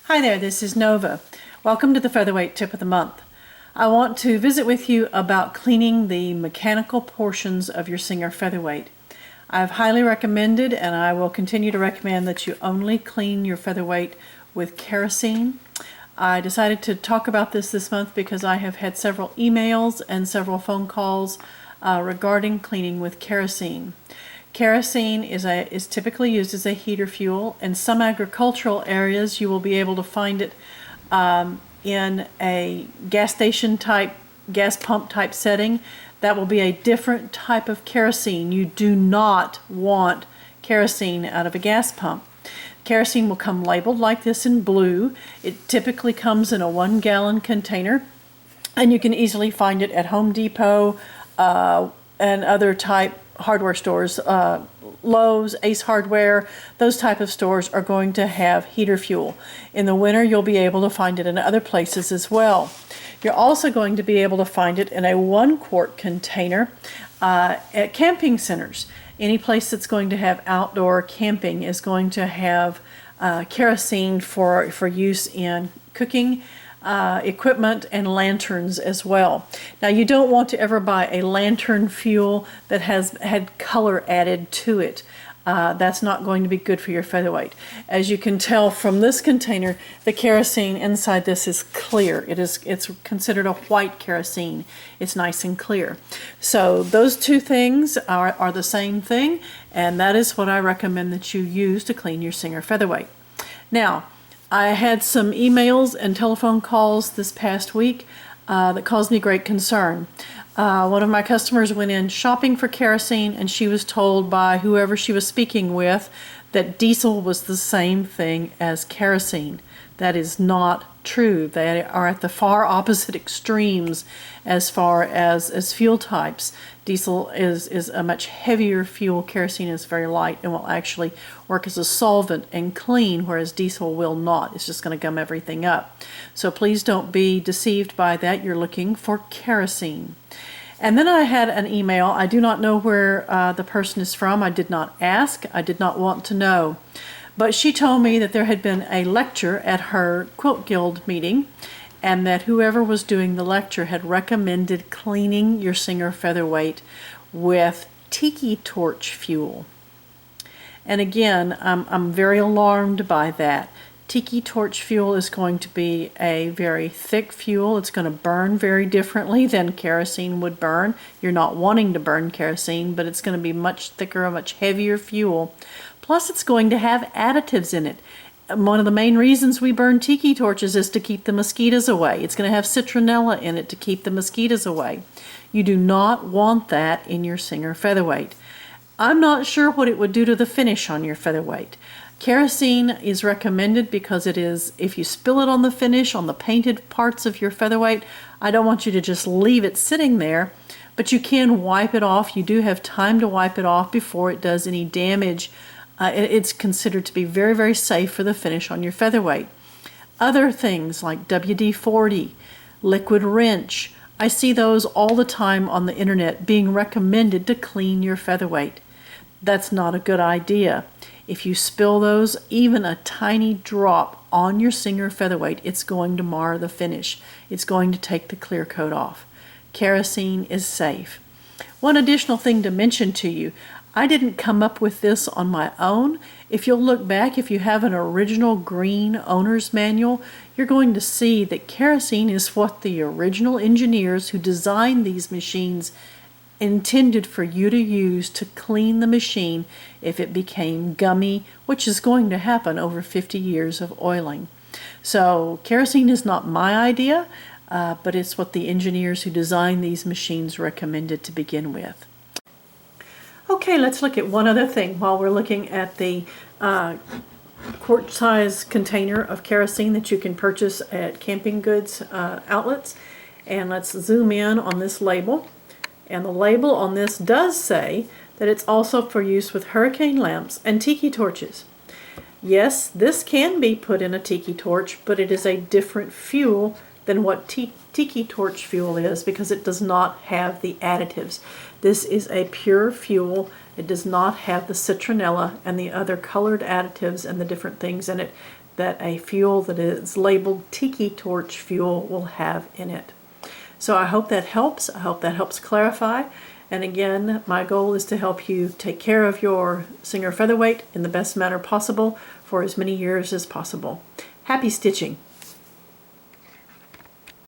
Hi there, this is Nova. Welcome to the Featherweight Tip of the Month. I want to visit with you about cleaning the mechanical portions of your Singer Featherweight. I've highly recommended, and I will continue to recommend, that you only clean your featherweight with kerosene. I decided to talk about this month because I have had several emails and several phone calls regarding cleaning with kerosene. Kerosene is typically used as a heater fuel. In some agricultural areas, you will be able to find it in a gas station type, gas pump type setting. That will be a different type of kerosene. You do not want kerosene out of a gas pump. Kerosene will come labeled like this in blue. It typically comes in a 1-gallon container, and you can easily find it at Home Depot and other type hardware stores. Lowe's, Ace Hardware, those type of stores are going to have heater fuel. In the winter, you'll be able to find it in other places as well. You're also going to be able to find it in a 1-quart container at camping centers. Any place that's going to have outdoor camping is going to have kerosene for use in cooking equipment and lanterns as well. Now, you don't want to ever buy a lantern fuel that has had color added to it. That's not going to be good for your featherweight. As you can tell from this container, the kerosene inside this is clear. It's considered a white kerosene. It's nice and clear. So those two things are the same thing, and that is what I recommend that you use to clean your Singer Featherweight. Now, I had some emails and telephone calls this past week that caused me great concern. One of my customers went in shopping for kerosene, and she was told by whoever she was speaking with that diesel was the same thing as kerosene. That is not true. They are at the far opposite extremes as far as fuel types. Diesel is a much heavier fuel. Kerosene is very light and will actually work as a solvent and clean, whereas diesel will not. It's just going to gum everything up. So please don't be deceived by that. You're looking for kerosene. And then I had an email. I do not know where the person is from. I did not ask. I did not want to know. But she told me that there had been a lecture at her Quilt Guild meeting, and that whoever was doing the lecture had recommended cleaning your Singer Featherweight with tiki torch fuel. And again, I'm very alarmed by that. Tiki torch fuel is going to be a very thick fuel. It's going to burn very differently than kerosene would burn. You're not wanting to burn kerosene, but it's going to be much thicker, a much heavier fuel. Plus, it's going to have additives in it. One of the main reasons we burn tiki torches is to keep the mosquitoes away. It's going to have citronella in it to keep the mosquitoes away. You do not want that in your Singer Featherweight. I'm not sure what it would do to the finish on your featherweight. Kerosene is recommended because it is, if you spill it on the finish, on the painted parts of your featherweight, I don't want you to just leave it sitting there, but you can wipe it off. You do have time to wipe it off before it does any damage. It's considered to be very, very safe for the finish on your featherweight. Other things like WD-40, liquid wrench, I see those all the time on the internet being recommended to clean your featherweight. That's not a good idea. If you spill those, even a tiny drop on your Singer Featherweight, it's going to mar the finish. It's going to take the clear coat off. Kerosene is safe. One additional thing to mention to you, I didn't come up with this on my own. If you'll look back, if you have an original green owner's manual, you're going to see that kerosene is what the original engineers who designed these machines intended for you to use to clean the machine if it became gummy, which is going to happen over 50 years of oiling. So kerosene is not my idea, but it's what the engineers who designed these machines recommended to begin with. Okay, let's look at one other thing while we're looking at the quart-size container of kerosene that you can purchase at camping goods outlets. And let's zoom in on this label. And the label on this does say that it's also for use with hurricane lamps and tiki torches. Yes, this can be put in a tiki torch, but it is a different fuel than what tiki torch fuel is because it does not have the additives. This is a pure fuel. It does not have the citronella and the other colored additives and the different things in it that a fuel that is labeled Tiki Torch fuel will have in it. So I hope that helps. I hope that helps clarify. And again, my goal is to help you take care of your Singer Featherweight in the best manner possible for as many years as possible. Happy stitching!